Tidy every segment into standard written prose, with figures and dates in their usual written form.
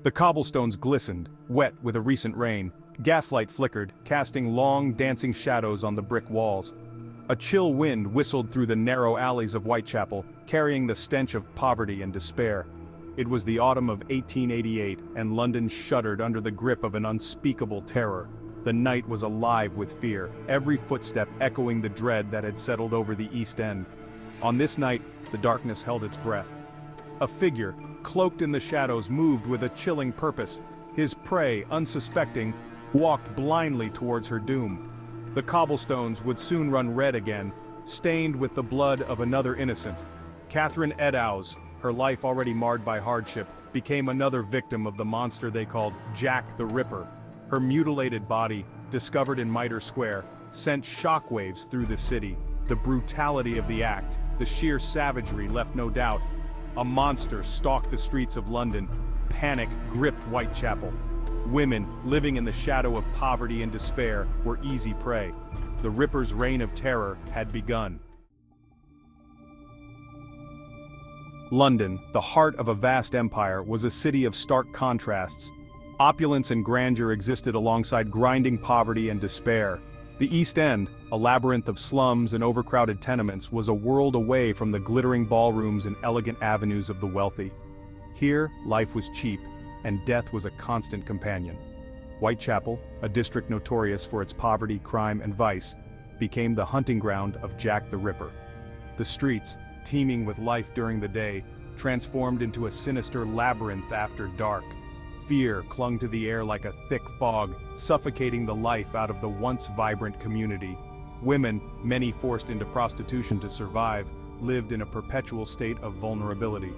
The cobblestones glistened, wet with a recent rain. Gaslight flickered, casting long, dancing shadows on the brick walls. A chill wind whistled through the narrow alleys of Whitechapel, carrying the stench of poverty and despair. It was the autumn of 1888, and London shuddered under the grip of an unspeakable terror. The night was alive with fear, every footstep echoing the dread that had settled over the East End. On this night, the darkness held its breath. A figure, cloaked in the shadows, moved with a chilling purpose. His prey, unsuspecting, walked blindly towards her doom. The cobblestones would soon run red again, stained with the blood of another innocent. Catherine Eddowes, her life already marred by hardship, became another victim of the monster they called Jack the Ripper. Her mutilated body, discovered in Mitre Square, sent shockwaves through the city. The brutality of the act, the sheer savagery left no doubt. A monster stalked the streets of London. Panic gripped Whitechapel. Women, living in the shadow of poverty and despair, were easy prey. The Ripper's reign of terror had begun. London, the heart of a vast empire, was a city of stark contrasts. Opulence and grandeur existed alongside grinding poverty and despair. The East End, a labyrinth of slums and overcrowded tenements, was a world away from the glittering ballrooms and elegant avenues of the wealthy. Here, life was cheap, and death was a constant companion. Whitechapel, a district notorious for its poverty, crime, and vice, became the hunting ground of Jack the Ripper. The streets, teeming with life during the day, transformed into a sinister labyrinth after dark. Fear clung to the air like a thick fog, suffocating the life out of the once vibrant community. Women, many forced into prostitution to survive, lived in a perpetual state of vulnerability.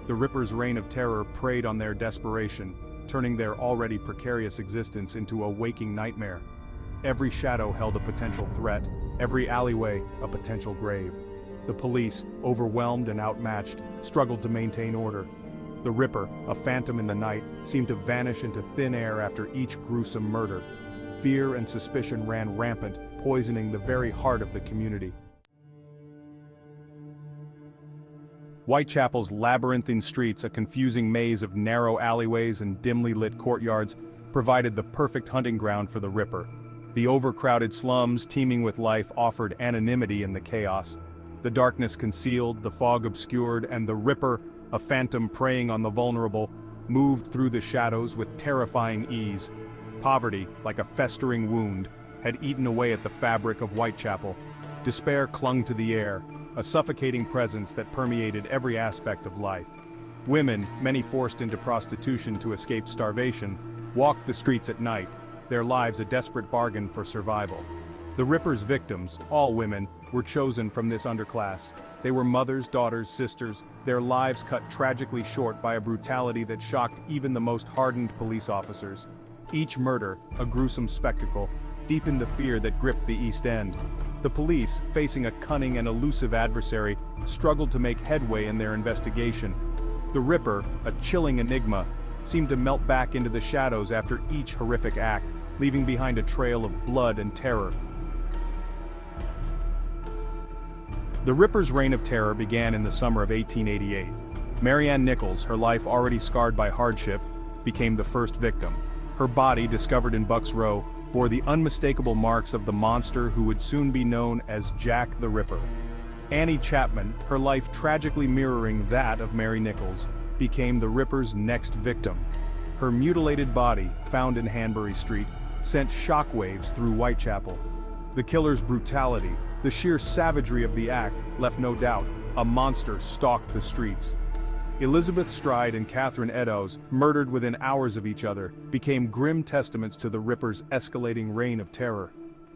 The Ripper's reign of terror preyed on their desperation, turning their already precarious existence into a waking nightmare. Every shadow held a potential threat, every alleyway a potential grave. The police, overwhelmed and outmatched, struggled to maintain order. The Ripper, a phantom in the night, seemed to vanish into thin air after each gruesome murder. Fear and suspicion ran rampant, poisoning the very heart of the community. Whitechapel's labyrinthine streets, a confusing maze of narrow alleyways and dimly lit courtyards, provided the perfect hunting ground for the Ripper. The overcrowded slums, teeming with life, offered anonymity in the chaos. The darkness concealed, the fog obscured, and the Ripper, a phantom preying on the vulnerable, moved through the shadows with terrifying ease. Poverty, like a festering wound, had eaten away at the fabric of Whitechapel. Despair clung to the air, a suffocating presence that permeated every aspect of life. Women, many forced into prostitution to escape starvation, walked the streets at night, their lives a desperate bargain for survival. The Ripper's victims, all women, were chosen from this underclass. They were mothers, daughters, sisters, their lives cut tragically short by a brutality that shocked even the most hardened police officers. Each murder, a gruesome spectacle, deepened the fear that gripped the East End. The police, facing a cunning and elusive adversary, struggled to make headway in their investigation. The Ripper, a chilling enigma, seemed to melt back into the shadows after each horrific act, leaving behind a trail of blood and terror. The Ripper's reign of terror began in the summer of 1888. Mary Ann Nichols, her life already scarred by hardship, became the first victim. Her body, discovered in Bucks Row, bore the unmistakable marks of the monster who would soon be known as Jack the Ripper. Annie Chapman, her life tragically mirroring that of Mary Nichols, became the Ripper's next victim. Her mutilated body, found in Hanbury Street, sent shockwaves through Whitechapel. The killer's brutality, the sheer savagery of the act, left no doubt. A monster stalked the streets. Elizabeth Stride and Catherine Eddowes, murdered within hours of each other, became grim testaments to the Ripper's escalating reign of terror.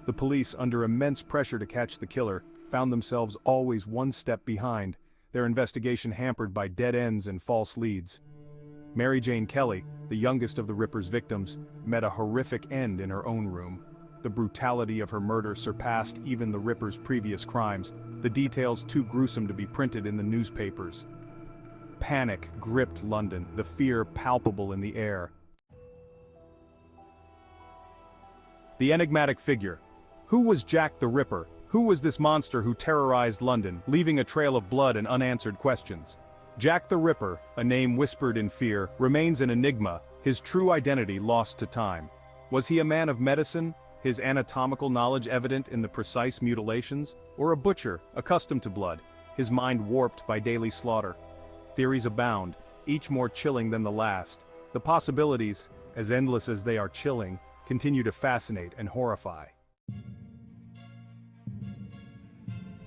The police, under immense pressure to catch the killer, found themselves always one step behind, their investigation hampered by dead ends and false leads. Mary Jane Kelly, the youngest of the Ripper's victims, met a horrific end in her own room. The brutality of her murder surpassed even the Ripper's previous crimes, the details too gruesome to be printed in the newspapers. Panic gripped London, the fear palpable in the air. The enigmatic figure. Who was Jack the Ripper? Who was this monster who terrorized London, leaving a trail of blood and unanswered questions? Jack the Ripper, a name whispered in fear, remains an enigma, his true identity lost to time. Was he a man of medicine, his anatomical knowledge evident in the precise mutilations, or a butcher, accustomed to blood, his mind warped by daily slaughter? Theories abound, each more chilling than the last. The possibilities, as endless as they are chilling, continue to fascinate and horrify.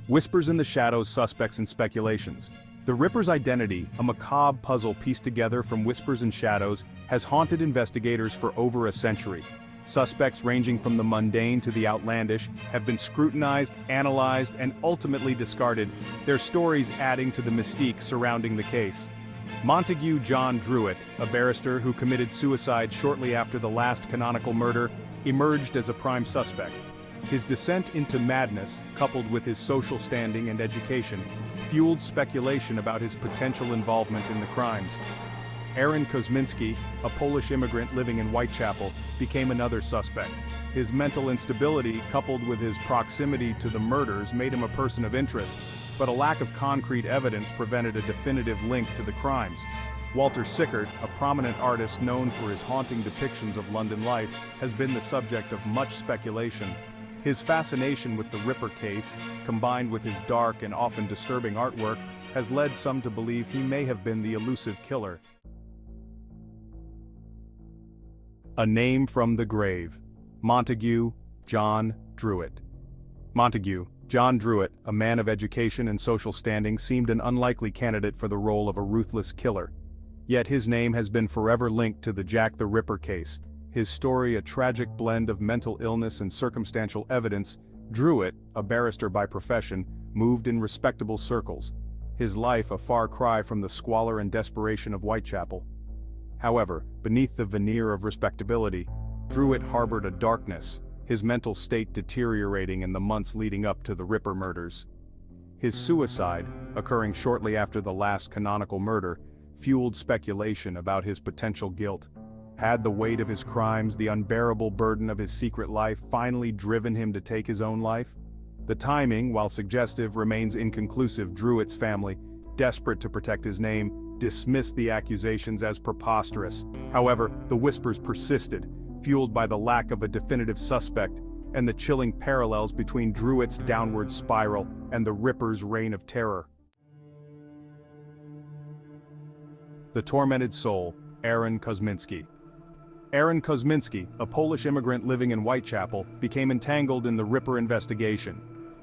Whispers in the shadows, suspects and speculations. The Ripper's identity, a macabre puzzle pieced together from whispers and shadows, has haunted investigators for over a century. Suspects ranging from the mundane to the outlandish have been scrutinized, analyzed, and ultimately discarded, their stories adding to the mystique surrounding the case. Montague John Druitt, a barrister who committed suicide shortly after the last canonical murder, emerged as a prime suspect. His descent into madness, coupled with his social standing and education, fueled speculation about his potential involvement in the crimes. Aaron Kosminski, a Polish immigrant living in Whitechapel, became another suspect. His mental instability, coupled with his proximity to the murders, made him a person of interest, but a lack of concrete evidence prevented a definitive link to the crimes. Walter Sickert, a prominent artist known for his haunting depictions of London life, has been the subject of much speculation. His fascination with the Ripper case, combined with his dark and often disturbing artwork, has led some to believe he may have been the elusive killer. A name from the grave. Montague John Druitt. Montague John Druitt, a man of education and social standing, seemed an unlikely candidate for the role of a ruthless killer. Yet his name has been forever linked to the Jack the Ripper case. His story a tragic blend of mental illness and circumstantial evidence. Druitt, a barrister by profession, moved in respectable circles. His life a far cry from the squalor and desperation of Whitechapel. However, beneath the veneer of respectability, Druitt harbored a darkness, his mental state deteriorating in the months leading up to the Ripper murders. His suicide, occurring shortly after the last canonical murder, fueled speculation about his potential guilt. Had the weight of his crimes, the unbearable burden of his secret life, finally driven him to take his own life? The timing, while suggestive, remains inconclusive. Druitt's family, desperate to protect his name, dismissed the accusations as preposterous. However, the whispers persisted, fueled by the lack of a definitive suspect and the chilling parallels between Druitt's downward spiral and the Ripper's reign of terror. The tormented soul, Aaron Kosminski. Aaron Kosminski, a Polish immigrant living in Whitechapel, became entangled in the Ripper investigation.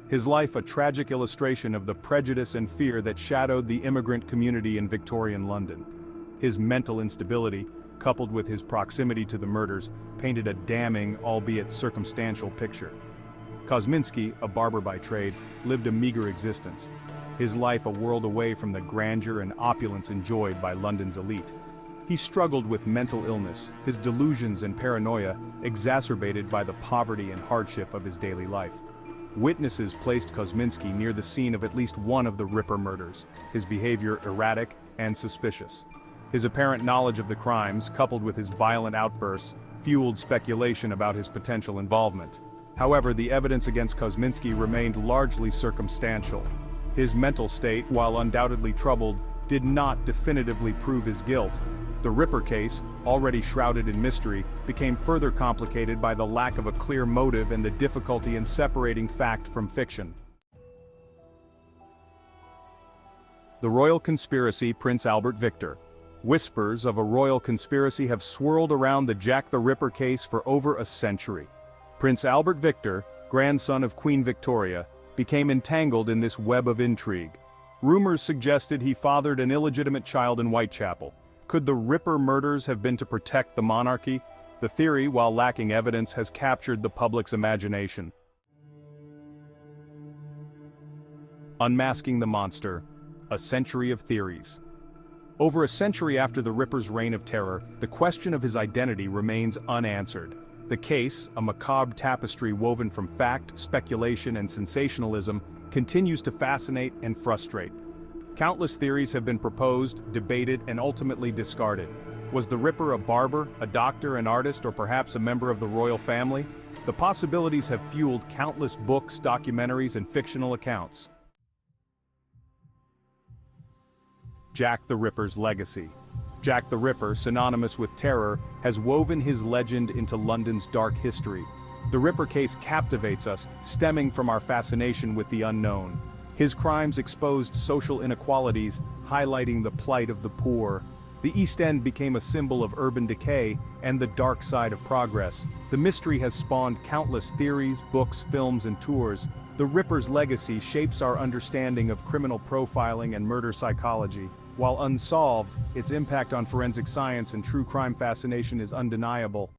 His life a tragic illustration of the prejudice and fear that shadowed the immigrant community in Victorian London. His mental instability, coupled with his proximity to the murders, painted a damning, albeit circumstantial picture. Kosminski, a barber by trade, lived a meager existence. His life a world away from the grandeur and opulence enjoyed by London's elite. He struggled with mental illness, his delusions and paranoia exacerbated by the poverty and hardship of his daily life. Witnesses placed Kosminski near the scene of at least one of the Ripper murders, his behavior erratic and suspicious. His apparent knowledge of the crimes, coupled with his violent outbursts, fueled speculation about his potential involvement. However, the evidence against Kosminski remained largely circumstantial. His mental state, while undoubtedly troubled, did not definitively prove his guilt. The Ripper case, already shrouded in mystery, became further complicated by the lack of a clear motive and the difficulty in separating fact from fiction. The Royal Conspiracy, Prince Albert Victor. Whispers of a royal conspiracy have swirled around the Jack the Ripper case for over a century. Prince Albert Victor, grandson of Queen Victoria, became entangled in this web of intrigue. Rumors suggested he fathered an illegitimate child in Whitechapel. Could the Ripper murders have been to protect the monarchy? The theory, while lacking evidence, has captured the public's imagination. Unmasking the monster, a century of theories. Over a century after the Ripper's reign of terror, the question of his identity remains unanswered. The case, a macabre tapestry woven from fact, speculation, and sensationalism, continues to fascinate and frustrate. Countless theories have been proposed, debated, and ultimately discarded. Was the Ripper a barber, a doctor, an artist, or perhaps a member of the royal family? The possibilities have fueled countless books, documentaries, and fictional accounts. Jack the Ripper's legacy. Jack the Ripper, synonymous with terror, has woven his legend into London's dark history. The Ripper case captivates us, stemming from our fascination with the unknown. His crimes exposed social inequalities, highlighting the plight of the poor. The East End became a symbol of urban decay and the dark side of progress. The mystery has spawned countless theories, books, films, and tours. The Ripper's legacy shapes our understanding of criminal profiling and murder psychology. While unsolved, its impact on forensic science and true crime fascination is undeniable.